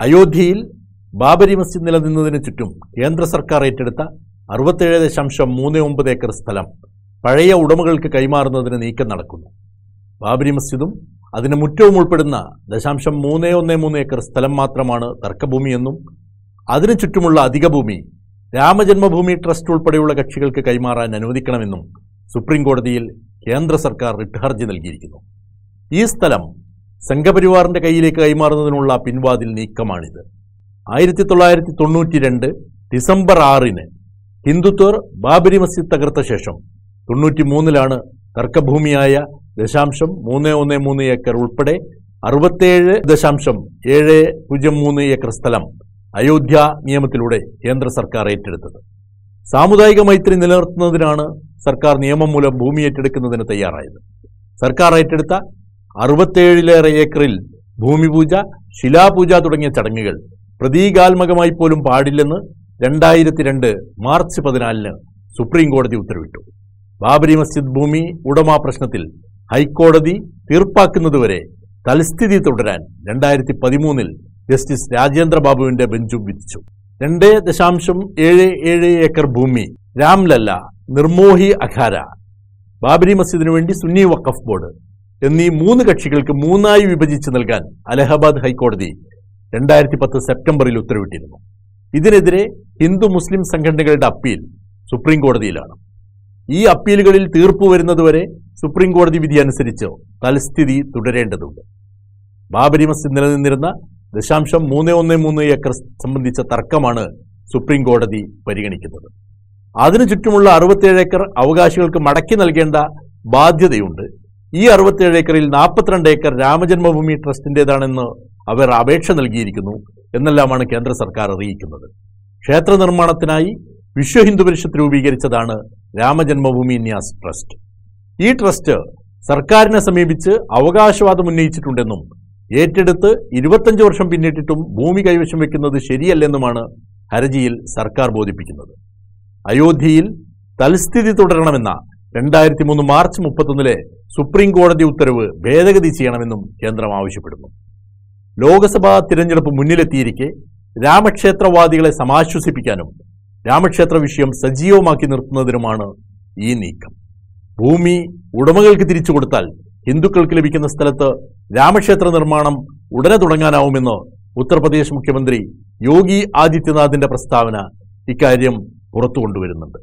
അയോധ്യയിൽ ബാബരി മസ്ജിദ് നിലനിന്നതിന് ചുറ്റും കേന്ദ്ര സർക്കാർ ഏറ്റെടുത്ത 67.39 ഏക്കർ സ്ഥലം പഴയ ഉടമകൾക്ക് കൈമാറുന്നതിന് നീക്കം നടക്കുന്നു. ബാബരി മസ്ജിദും അതിന് മുറ്റവും ഉൾപ്പെടുന്ന 0.313 ഏക്കർ സ്ഥലം മാത്രമാണ് തർക്കഭൂമിയെന്നും അതിനു ചുറ്റുമുള്ള അധിക ഭൂമി രാമജന്മഭൂമി ട്രസ്റ്റ് ഉൾപ്പെടെയുള്ള കക്ഷികൾക്ക് കൈമാറാൻ അനുവദിക്കണമെന്നും സുപ്രീം കോടതിയിൽ കേന്ദ്ര സർക്കാർ റിട്ട് ഹർജി നൽകിയിരിക്കുന്നു. ഈ സ്ഥലം സംഘപരിവാറിന്റെ കയ്യിലേക്ക് കൈമാറുന്നതിനുള്ള പിൻവാതിൽ നീക്കമാണിത്. 1992 ഡിസംബർ 6 ഹിന്ദുത്വർ ബാബരി മസ്ജിദ് തകർത്ത ശേഷം 93 തർക്കഭൂമിയായ 0.313 ഏക്കർ ഉൾപ്പെടെ 67.703 ഏക്കർ സ്ഥലം അയോധ്യ നിയമത്തിലൂടെ കേന്ദ്ര സർക്കാർ ഏറ്റെടുത്തത്. സാമുദായിക മൈത്രി നിലനിർത്തുന്നതിനാണ് സർക്കാർ നിയമം മൂലം ഭൂമി ഏറ്റെടുക്കുന്നതിന് തയ്യാറായത്. സർക്കാർ ഏറ്റെടുത്ത 67 ഏക്കറിൽ ഭൂമിപൂജ, ശിലാപൂജ തുടങ്ങിയ ചടങ്ങുകൾ പ്രതീകാത്മകമായി പോലും പാടില്ലെന്ന് 2002 മാർച്ച് 14 സുപ്രീം കോടതി ഉത്തരവിട്ടു. ബാബരി മസ്ജിദ് ഭൂമി ഉടമ പ്രശ്നത്തിൽ ഹൈക്കോടതി തീർപ്പാക്കുന്നതുവരെ തൽസ്ഥിതി തുടരാൻ 2013 ജസ്റ്റിസ് രാജേന്ദ്ര ബാബുവിന്റെ ബെഞ്ചും വിധിച്ചു. 2.77 ഏക്കർ ഭൂമി രാംലല്ല, നിർമോഹി അഖാര, ബാബരി മസ്ജിദിനു വേണ്ടി സുന്നി വഖഫ് ബോർഡ് എന്നീ 3 കക്ഷികൾക്ക് 3ആയി വിഭജിച്ച് നൽകാൻ അലഹബാദ് ഹൈക്കോടതി 2010 സെപ്റ്റംബറിൽ ഉത്തരവിട്ടിരുന്നു. ഇതിനെതിരെ ഹിന്ദു മുസ്ലിം സംഘടനകളുടെ അപ്പീൽ സുപ്രീം കോടതിയിലാണ്. ഈ അപ്പീലുകളിൽ തീർപ്പ് വരുന്നതുവരെ സുപ്രീം കോടതി വിധി അനുസരിച്ച് തൽസ്ഥിതി തുടരേണ്ടതുണ്ട്. ബാബരി മസ്ജിദ് നിലനിന്നിരുന്ന 0.313 ഏക്കർ സംബന്ധിച്ച തർക്കമാണ് സുപ്രീം കോടതി പരിഗണിക്കുന്നത്. അതിനു ചുറ്റുമുള്ള 67 ഏക്കർ അവകാശികൾക്ക് മടക്കി നൽകേണ്ട ബാധ്യതയുണ്ട്. ഈ 67 ഏക്കറിൽ 42 ഏക്കർ രാമജന്മഭൂമി ട്രസ്റ്റിന്റേതാണെന്ന് അവർ അപേക്ഷ നൽകിയിരിക്കുന്നു എന്നെല്ലാമാണ് കേന്ദ്ര സർക്കാർ അറിയിക്കുന്നത്. ക്ഷേത്ര നിർമ്മാണത്തിനായി വിശ്വ ഹിന്ദു പരിഷത്ത് രൂപീകരിച്ചതാണ് രാമജന്മഭൂമി ന്യാസ് ട്രസ്റ്റ്. ഈ ട്രസ്റ്റ് സർക്കാരിനെ സമീപിച്ച് അവകാശവാദം ഉന്നയിച്ചിട്ടുണ്ടെന്നും ഏറ്റെടുത്ത് 25 വർഷം പിന്നിട്ടിട്ടും ഭൂമി കൈവശം വെക്കുന്നത് ശരിയല്ലെന്നുമാണ് ഹർജിയിൽ സർക്കാർ ബോധിപ്പിക്കുന്നത്. അയോധ്യയിൽ തൽസ്ഥിതി തുടരണമെന്ന 2003 മാർച്ച് 31 സുപ്രീം കോടതി ഉത്തരവ് ഭേദഗതി ചെയ്യണമെന്നും കേന്ദ്രം ആവശ്യപ്പെടുന്നു. ലോക്സഭാ തിരഞ്ഞെടുപ്പ് മുന്നിലെത്തിയിരിക്കെ രാമക്ഷേത്രവാദികളെ സമാശ്വസിപ്പിക്കാനും രാമക്ഷേത്ര വിഷയം സജീവമാക്കി നിർത്തുന്നതിനുമാണ് ഈ നീക്കം. ഭൂമി ഉടമകൾക്ക് തിരിച്ചു കൊടുത്താൽ ഹിന്ദുക്കൾക്ക് ലഭിക്കുന്ന സ്ഥലത്ത് രാമക്ഷേത്ര നിർമ്മാണം ഉടനെ തുടങ്ങാനാവുമെന്ന് ഉത്തർപ്രദേശ് മുഖ്യമന്ത്രി യോഗി ആദിത്യനാഥിന്റെ പ്രസ്താവന ഇക്കാര്യം പുറത്തുകൊണ്ടുവരുന്നുണ്ട്.